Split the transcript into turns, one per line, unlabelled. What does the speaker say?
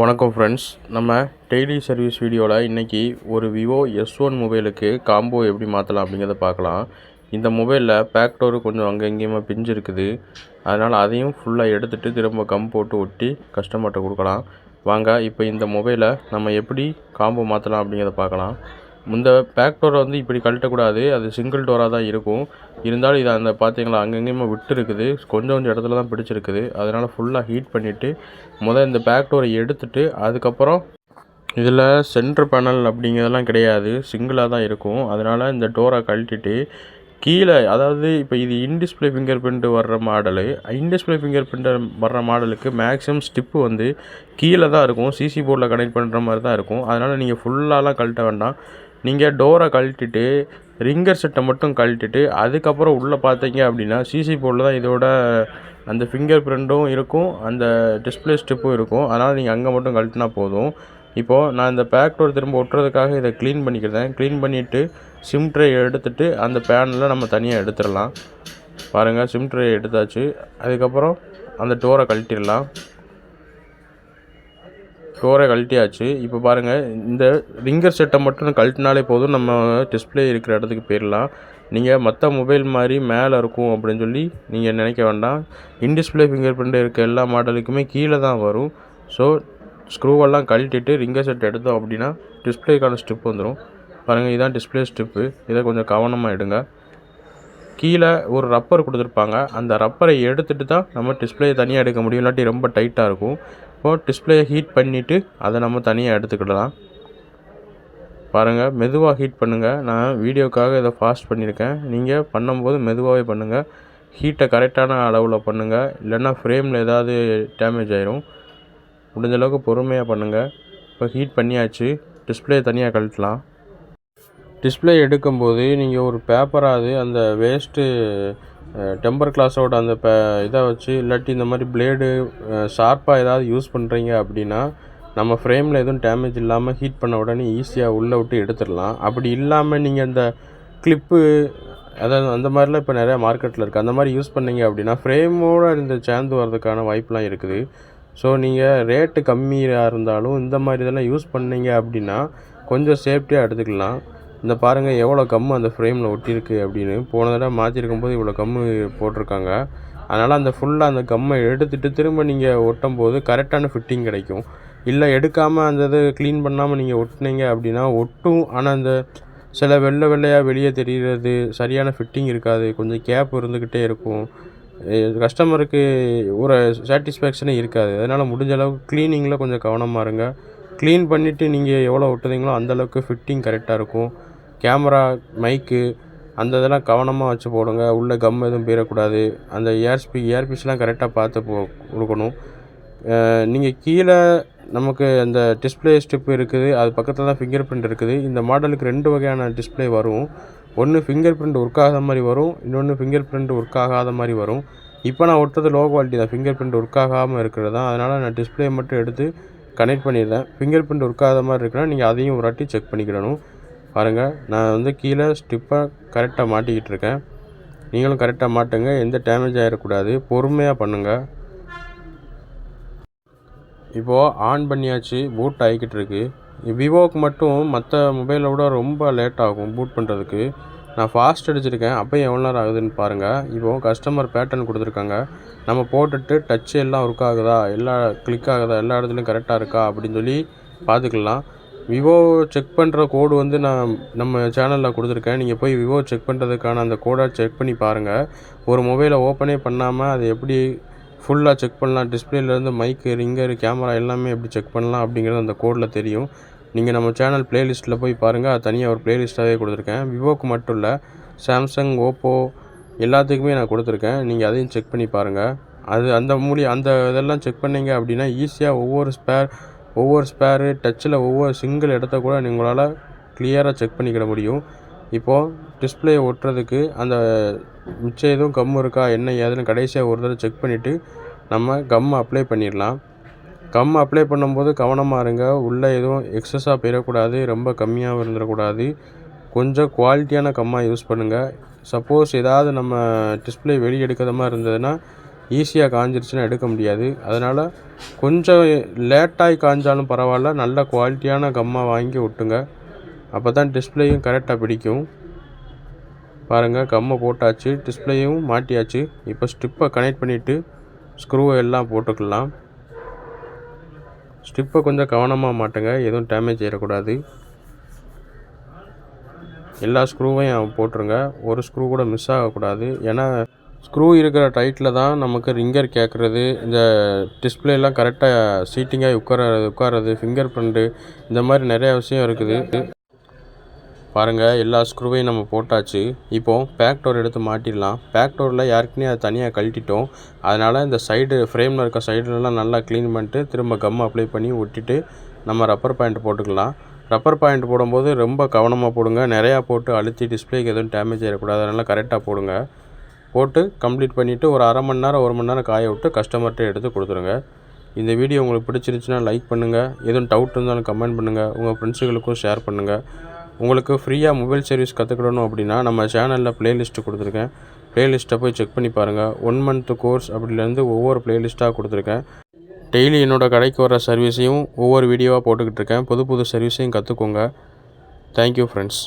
வணக்கம் ஃப்ரெண்ட்ஸ், நம்ம daily service வீடியோவில் இன்றைக்கி ஒரு விவோ S1 மொபைலுக்கு காம்போ எப்படி மாற்றலாம் அப்படிங்கிறத பார்க்கலாம். இந்த மொபைலில் பேக் டோரு கொஞ்சம் அங்கே எங்கேயுமா பிஞ்சு இருக்குது. அதனால் அதையும் ஃபுல்லாக எடுத்துகிட்டு திரும்ப கம் போட்டு ஒட்டி கஸ்டமர்கிட்ட கொடுக்கலாம். வாங்க இப்போ இந்த மொபைலை நம்ம எப்படி காம்போ மாற்றலாம் அப்படிங்கிறத பார்க்கலாம். இந்த பேக் டோரை இப்படி கழட்டக்கூடாது, அது சிங்கிள் டோராக தான் இருக்கும். இருந்தாலும் இதை பார்த்தீங்களா அங்கங்கேயுமா விட்டு இருக்குது, கொஞ்சம் இடத்துல தான் பிடிச்சிருக்குது. அதனால் ஃபுல்லாக ஹீட் பண்ணிவிட்டு இந்த பேக் டோரை எடுத்துகிட்டு அதுக்கப்புறம் இதில் சென்டர் பேனல் அப்படிங்கிறதெல்லாம் கிடையாது, சிங்கிளாக தான் இருக்கும். அதனால் இந்த டோரை கழட்டிட்டு கீழே, அதாவது இப்போ இது இன்டிஸ்பிளே ஃபிங்கர் பிரிண்ட் வர்ற மாடலு. இன்டிஸ்பிளே ஃபிங்கர் பிரிண்ட் வர்ற மாடலுக்கு மேக்ஸிமம் ஸ்டிப்பு கீழே தான் இருக்கும், சிசி போர்டில் கனெக்ட் பண்ணுற மாதிரி தான் இருக்கும். அதனால் நீங்கள் ஃபுல்லாலாம் கழட்ட வேண்டாம். நீங்கள் டோரை கழட்டிட்டு ரிங்கர் செட்டை மட்டும் கழட்டிட்டு அதுக்கப்புறம் உள்ளே பார்த்தீங்க அப்படின்னா சிசி போர்டில் தான் இதோட அந்த ஃபிங்கர் பிரிண்ட்டும் இருக்கும், அந்த டிஸ்பிளே ஸ்டிப்பும் இருக்கும். அதனால் நீங்கள் அங்கே மட்டும் கழட்டினா போதும். இப்போது நான் இந்த பேக் டோர் திரும்ப ஒட்டுறதுக்காக இதை க்ளீன் பண்ணிக்கிறேன். க்ளீன் பண்ணிவிட்டு சிம் ட்ரே எடுத்துகிட்டு அந்த பேனலில் நம்ம தனியாக எடுத்துடலாம். பாருங்கள், சிம் ட்ரே எடுத்தாச்சு. அதுக்கப்புறம் அந்த டோரை கழட்டிடலாம். டோரை கழட்டியாச்சு. இப்போ பாருங்கள், இந்த ரிங்கர் செட்டை மட்டும் கழட்டினாலே போதும், நம்ம டிஸ்பிளே இருக்கிற இடத்துக்கு போயிடலாம். நீங்கள் மற்ற மொபைல் மாதிரி மேலே இருக்கும் அப்படின்னு சொல்லி நீங்கள் நினைக்க வேண்டாம். இன்டிஸ்பிளே ஃபிங்கர் பிரிண்ட் இருக்க எல்லா மாடலுக்குமே கீழே தான் வரும். ஸோ ஸ்க்ரூவெல்லாம் கழட்டிட்டு ரிங்கர் செட் எடுத்தோம் அப்படின்னா டிஸ்பிளேக்கான ஸ்டிப் வந்துடும். பாருங்கள், இதுதான் டிஸ்பிளே ஸ்டிப்பு. இதை கொஞ்சம் கவனமாக எடுங்க. கீழே ஒரு ரப்பர் கொடுத்துருப்பாங்க, அந்த ரப்பரை எடுத்துகிட்டு தான் நம்ம டிஸ்பிளே தனியாக எடுக்க முடியும், இல்லாட்டி ரொம்ப டைட்டாக இருக்கும். இப்போது டிஸ்பிளேயை ஹீட் பண்ணிவிட்டு அதை நம்ம தனியாக எடுத்துக்கிடலாம். பாருங்கள், மெதுவாக ஹீட் பண்ணுங்கள். நான் வீடியோக்காக இதை ஃபாஸ்ட் பண்ணியிருக்கேன், நீங்கள் பண்ணும்போது மெதுவாகவே பண்ணுங்கள். ஹீட்டை கரெக்டான அளவில் பண்ணுங்கள், இல்லைன்னா ஃப்ரேமில் ஏதாவது டேமேஜ் ஆயிரும். முடிஞ்ச அளவுக்கு பொறுமையாக பண்ணுங்கள். இப்போ ஹீட் பண்ணியாச்சு, டிஸ்பிளே தனியாக கழட்டலாம். டிஸ்பிளே எடுக்கும்போது நீங்கள் ஒரு பேப்பராவது அந்த வேஸ்ட்டு டெம்பர் கிளாஸோட அந்த இதை வச்சு, இல்லாட்டி இந்த மாதிரி பிளேடு ஷார்ப்பாக ஏதாவது யூஸ் பண்ணுறீங்க அப்படின்னா நம்ம ஃப்ரேமில் எதுவும் டேமேஜ் இல்லாமல் ஹீட் பண்ண உடனே ஈஸியாக உள்ளே விட்டு எடுத்துடலாம். அப்படி இல்லாமல் நீங்கள் அந்த கிளிப்பு அதாவது அந்த மாதிரிலாம் இப்போ நிறையா மார்க்கெட்டில் இருக்குது, அந்த மாதிரி யூஸ் பண்ணிங்க அப்படின்னா ஃப்ரேமோடு இந்த சேர்ந்து வர்றதுக்கான வாய்ப்பெலாம் இருக்குது. ஸோ நீங்கள் ரேட்டு கம்மியாக இருந்தாலும் இந்த மாதிரி இதெல்லாம் யூஸ் பண்ணிங்க அப்படின்னா கொஞ்சம் சேஃப்டியாக எடுத்துக்கலாம். இந்த பாருங்கள் எவ்வளோ கம்மு அந்த ஃப்ரேமில் ஒட்டியிருக்கு அப்படின்னு. போன தடவை மாற்றிருக்கும் போது இவ்வளோ கம்மு போட்டிருக்காங்க. அதனால் அந்த ஃபுல்லாக அந்த கம்மை எடுத்துகிட்டு திரும்ப நீங்கள் ஒட்டும் போது கரெக்டான ஃபிட்டிங் கிடைக்கும். இல்லை எடுக்காமல் அந்த இதை க்ளீன் பண்ணாமல் நீங்கள் ஒட்டினீங்க அப்படின்னா ஒட்டும், ஆனால் அந்த சில வெள்ளையாக வெளியே தெரிகிறது, சரியான ஃபிட்டிங் இருக்காது, கொஞ்சம் கேப் இருந்துக்கிட்டே இருக்கும், கஸ்டமருக்கு ஒரு சாட்டிஸ்ஃபேக்ஷனே இருக்காது. அதனால் முடிஞ்ச அளவுக்கு க்ளீனிங்கில் கொஞ்சம் கவனமாக இருங்க. க்ளீன் பண்ணிவிட்டு நீங்கள் எவ்வளோ ஒட்டுறீங்களோ அந்தளவுக்கு ஃபிட்டிங் கரெக்டாக இருக்கும். கேமரா, மைக்கு அந்த இதெல்லாம் கவனமாக வச்சு போடுங்க. உள்ளே கம் எதுவும் போயிடக்கூடாது. அந்த இயர்பீஸ்லாம் கரெக்டாக பார்த்து கொடுக்கணும். நீங்கள் கீழே நமக்கு அந்த டிஸ்பிளே ஸ்டிப் இருக்குது, அது பக்கத்தில் தான் ஃபிங்கர் பிரிண்ட் இருக்குது. இந்த மாடலுக்கு 2 வகையான டிஸ்பிளே வரும். ஒன்று ஃபிங்கர் பிரிண்ட் ஒர்க் ஆகாத மாதிரி வரும், இன்னொன்று ஃபிங்கர் பிரிண்ட் ஒர்க் ஆகாத மாதிரி வரும். இப்போ நான் ஒட்டுறது லோ குவாலிட்டி தான், ஃபிங்கர் பிரிண்ட் ஒர்க் ஆகாமல் இருக்கிறது தான். அதனால் நான் டிஸ்பிளே மட்டும் எடுத்து கனெக்ட் பண்ணிடுறேன். ஃபிங்கர் பிரிண்ட் ஒர்க் ஆகாத மாதிரி இருக்குன்னா நீங்கள் அதையும் ஒரு வாட்டி செக் பண்ணிக்கிடணும். பாருங்கள், நான் கீழே ஸ்டிப்பை கரெக்டாக மாட்டிக்கிட்டு இருக்கேன். நீங்களும் கரெக்டாக மாட்டுங்க, எந்த டேமேஜ் ஆகிடக்கூடாது. பொறுமையாக பண்ணுங்கள். இப்போது ஆன் பண்ணியாச்சு, பூட் ஆகிக்கிட்டு இருக்கு. விவோவுக்கு மட்டும் மற்ற மொபைலை விட ரொம்ப லேட் ஆகும் பூட் பண்ணுறதுக்கு. நான் ஃபாஸ்ட் அடிச்சிருக்கேன், அப்போயும் எவ்வளோ நேரம் ஆகுதுன்னு பாருங்கள். இப்போது கஸ்டமர் பேட்டர்ன் கொடுத்துருக்காங்க, நம்ம போட்டுட்டு டச்சு எல்லாம் ஒர்க் ஆகுதா, கிளிக் ஆகுதா, எல்லா இடத்துலையும் கரெக்டாக இருக்கா அப்படின்னு சொல்லி பார்த்துக்கலாம். விவோ செக் பண்ணுற கோடு நான் நம்ம சேனலில் கொடுத்துருக்கேன். நீங்கள் போய் விவோ செக் பண்ணுறதுக்கான அந்த கோடை செக் பண்ணி பாருங்கள். ஒரு மொபைலை ஓப்பனே பண்ணாமல் அது எப்படி ஃபுல்லாக செக் பண்ணலாம், டிஸ்பிளேலேருந்து மைக்கு, ரிங்கர், கேமரா எல்லாமே எப்படி செக் பண்ணலாம் அப்படிங்கிறது அந்த கோடில் தெரியும். நீங்கள் நம்ம சேனல் ப்ளேலிஸ்ட்டில் போய் பாருங்கள், அது தனியாக ஒரு ப்ளேலிஸ்ட்டாகவே கொடுத்துருக்கேன். விவோக்கு மட்டும் இல்லை, சாம்சங், ஓப்போ எல்லாத்துக்குமே நான் கொடுத்துருக்கேன். நீங்கள் அதையும் செக் பண்ணி பாருங்கள். அது அந்த இதெல்லாம் செக் பண்ணிங்க அப்படின்னா ஈஸியாக ஒவ்வொரு ஸ்பேரு டச்சில் ஒவ்வொரு சிங்கிள் இடத்த கூட உங்களால் கிளியராக செக் பண்ணிக்கிட முடியும். இப்போது டிஸ்பிளே ஒட்டுறதுக்கு அந்த மிச்சம் எதுவும் கம் இருக்கா என்ன ஏதுன்னு கடைசியாக ஒரு தடவை செக் பண்ணிவிட்டு நம்ம கம் அப்ளை பண்ணிடலாம். கம் அப்ளை பண்ணும்போது கவனமாக இருங்க, உள்ளே எதுவும் எக்ஸஸாக போயிடக்கூடாது, ரொம்ப கம்மியாகவும் இருந்துடக்கூடாது. கொஞ்சம் குவாலிட்டியான கம்மாக யூஸ் பண்ணுங்கள். சப்போஸ் ஏதாவது நம்ம டிஸ்பிளே வெளியே எடுக்கிற மாதிரி இருந்ததுன்னா ஈஸியாக காஞ்சிருச்சுன்னா எடுக்க முடியாது. அதனால் கொஞ்சம் லேட்டாகி காஞ்சாலும் பரவாயில்ல, நல்ல குவாலிட்டியான கம்மாக வாங்கி ஒட்டுங்க. அப்போ தான் டிஸ்பிளேயும் கரெக்டாக பிடிக்கும். பாருங்கள், கம்மை போட்டாச்சு, டிஸ்பிளேயும் மாட்டியாச்சு. இப்போ ஸ்ட்ரிப்பை கனெக்ட் பண்ணிவிட்டு ஸ்க்ரூவை எல்லாம் போட்டுக்கலாம். ஸ்ட்ரிப்பை கொஞ்சம் கவனமாக மாட்டுங்க, எதுவும் டேமேஜ் ஆகிடக்கூடாது. எல்லா ஸ்க்ரூவையும் போட்டுருங்க, ஒரு ஸ்க்ரூ கூட மிஸ் ஆகக்கூடாது. ஏன்னா ஸ்க்ரூ இருக்கிற டைட்டில் தான் நமக்கு ரிங்கர் கேட்குறது, இந்த டிஸ்பிளேலாம் கரெக்டாக சீட்டிங்காக உட்கார்றது, ஃபிங்கர் பிரிண்ட்டு, இந்த மாதிரி நிறையா விஷயம் இருக்குது. பாருங்கள், எல்லா ஸ்க்ரூவையும் நம்ம போட்டாச்சு. இப்போது பேக் டோர் எடுத்து மாட்டிடலாம். பேக் டோரில் ஏற்கனவே அதை தனியாக கழட்டிட்டோம். அதனால் இந்த சைடு ஃப்ரேமில் இருக்க சைடுலலாம் நல்லா க்ளீன் பண்ணிட்டு திரும்ப கம் அப்ளை பண்ணி ஒட்டிட்டு நம்ம ரப்பர் பாயிண்ட் போட்டுக்கலாம். ரப்பர் பாயிண்ட் போடும்போது ரொம்ப கவனமாக போடுங்க. நிறையா போட்டு அழுத்தி டிஸ்பிளேக்கு எதுவும் டேமேஜ் ஆகிடக்கூடாது. அதனால் கரெக்டாக போடுங்க. போட்டு கம்ப்ளீட் பண்ணிவிட்டு ஒரு அரை மணி நேரம் 1 மணி நேரம் காய விட்டு கஸ்டமர்கிட்ட எடுத்து கொடுத்துருங்க. இந்த வீடியோ உங்களுக்கு பிடிச்சிருந்துச்சுன்னா லைக் பண்ணுங்கள். எதுவும் டவுட் இருந்தாலும் கமெண்ட் பண்ணுங்கள். உங்கள் ஃப்ரெண்ட்ஸுகளுக்கும் ஷேர் பண்ணுங்கள். உங்களுக்கு ஃப்ரீயாக மொபைல் சர்வீஸ் கற்றுக்கிடணும் அப்படின்னா நம்ம சேனலில் ப்ளேலிஸ்ட்டு கொடுத்துருக்கேன். ப்ளேலிஸ்ட்டை போய் செக் பண்ணி பாருங்கள். 1 மந்த் கோர்ஸ் அப்படிலேருந்து ஒவ்வொரு ப்ளேலிஸ்ட்டாக கொடுத்துருக்கேன். டெய்லி என்னோடய கடைக்கு வர சர்வீஸையும் ஒவ்வொரு வீடியோவாக போட்டுக்கிட்டு இருக்கேன். புது புது சர்வீஸையும் கற்றுக்கோங்க. Thank you friends.